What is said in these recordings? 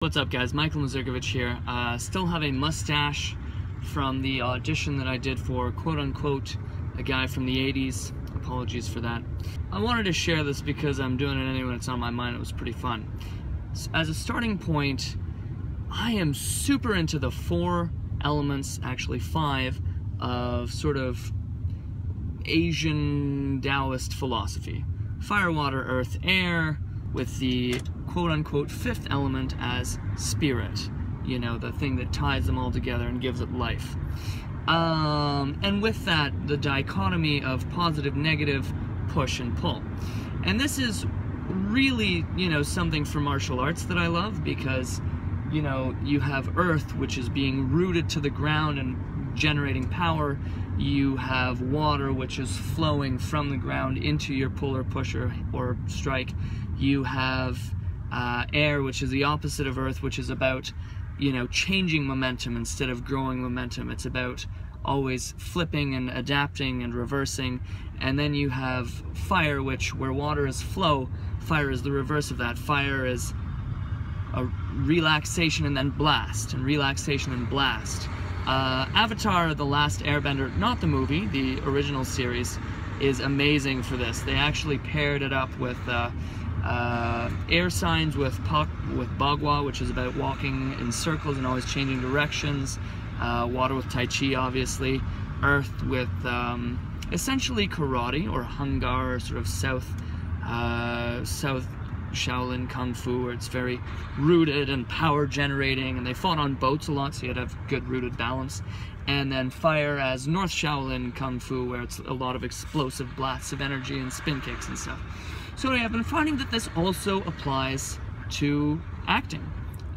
What's up, guys? Michael Mazurkovich here. Still have a mustache from the audition that I did for quote-unquote a guy from the 80s. Apologies for that. I wanted to share this because I'm doing it anyway. It's on my mind. It was pretty fun. As a starting point, I am super into the 4 elements, actually 5, of sort of Asian Taoist philosophy. Fire, water, earth, air, with the quote-unquote 5th element as spirit, you know, the thing that ties them all together and gives it life. And with that, the dichotomy of positive, negative, push and pull. And this is really, you know, something for martial arts that I love because, you know, you have earth, which is being rooted to the ground and generating power. You have water, which is flowing from the ground into your pull or push or strike. You have air, which is the opposite of earth, which is about, you know, changing momentum instead of growing momentum. It's about always flipping and adapting and reversing. And then you have fire, where water is flow, fire is the reverse of that. Fire is a relaxation and then blast, and relaxation and blast. Avatar: The Last Airbender, not the movie, the original series, is amazing for this. They actually paired it up with air signs with Bagua, which is about walking in circles and always changing directions. Water with Tai Chi, obviously. Earth with essentially karate or Hung Gar, or sort of South Shaolin Kung Fu, where it's very rooted and power generating, and they fought on boats a lot, so you had to have good rooted balance. And then fire as North Shaolin Kung Fu, where it's a lot of explosive blasts of energy and spin kicks and stuff. So I've been finding that this also applies to acting.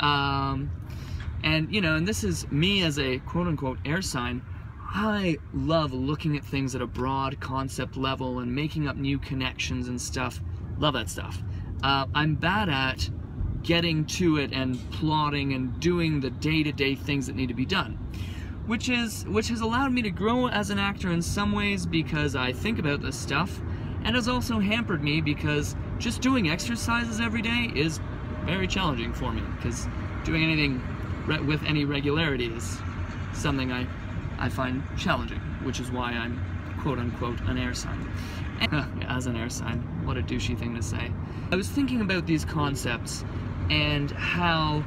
And, you know, and this is me as a quote-unquote air sign. I love looking at things at a broad concept level and making up new connections and stuff. Love that stuff. I'm bad at getting to it and plotting and doing the day-to-day things that need to be done, which has allowed me to grow as an actor in some ways because I think about this stuff, and has also hampered me because just doing exercises every day is very challenging for me, because doing anything with any regularity is something I find challenging, which is why I'm quote-unquote an air sign. As an air sign, what a douchey thing to say. I was thinking about these concepts and how,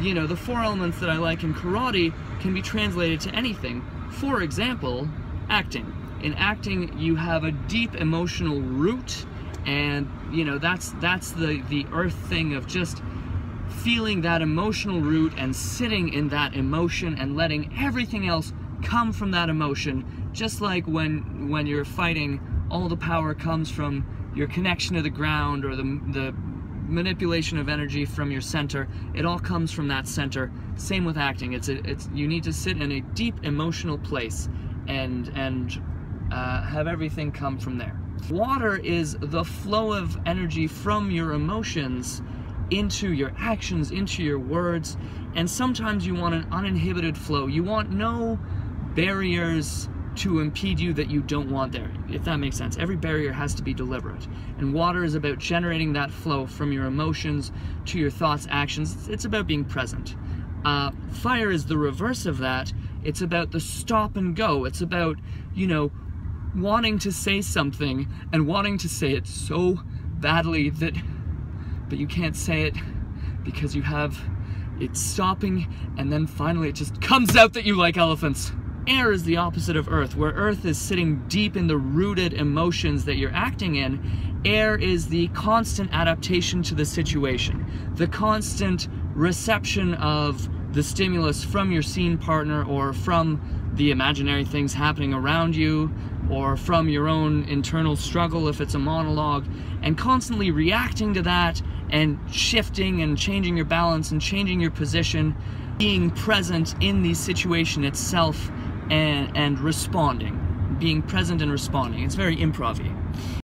you know, the 4 elements that I like in karate can be translated to anything. For example, acting. In acting, you have a deep emotional root, and, you know, that's the earth thing of just feeling that emotional root and sitting in that emotion and letting everything else come from that emotion. Just like when you're fighting, all the power comes from your connection to the ground, or the manipulation of energy from your center. It all comes from that center. Same with acting. You need to sit in a deep emotional place and have everything come from there. Water is the flow of energy from your emotions into your actions, into your words, and sometimes you want an uninhibited flow. You want no barriers to impede you that you don't want there, if that makes sense. Every barrier has to be deliberate, and water is about generating that flow from your emotions to your thoughts, actions. It's about being present. Fire is the reverse of that. It's about the stop and go. It's about, you know, wanting to say something and wanting to say it so badly but you can't say it because you have it stopping, and then finally it just comes out that you like elephants. Air is the opposite of earth, where earth is sitting deep in the rooted emotions that you're acting in. Air is the constant adaptation to the situation, the constant reception of the stimulus from your scene partner, or from the imaginary things happening around you, or from your own internal struggle if it's a monologue, and constantly reacting to that and shifting and changing your balance and changing your position, being present in the situation itself and responding, being present and responding. It's very improv-y.